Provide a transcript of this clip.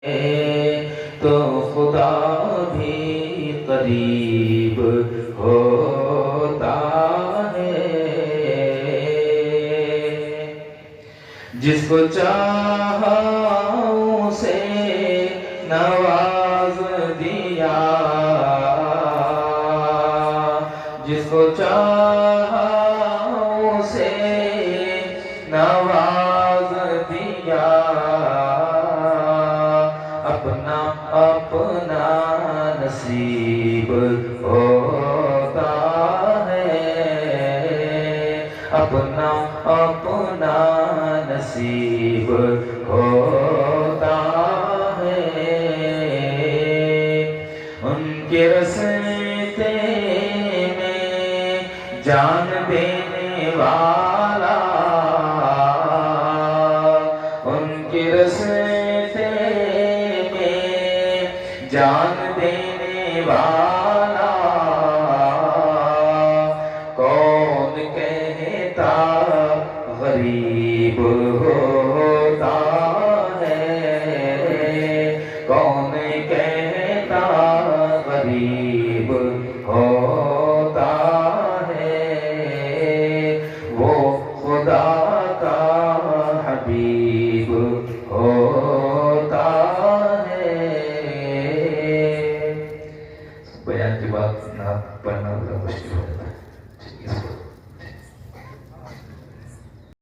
تو خدا بھی قریب ہوتا ہے، جس کو چاہا اسے نواز دیا، جس کو چاہا اسے نواز دیا، اپنا اپنا نصیب ہوتا ہے، اپنا اپنا نصیب ہوتا ہے۔ ان کے راستے میں جان دینے والا، ان کے راستے میں جان دینے والا، کون کہتا غریب ہوتا ہے، کون کہتا غریب ہو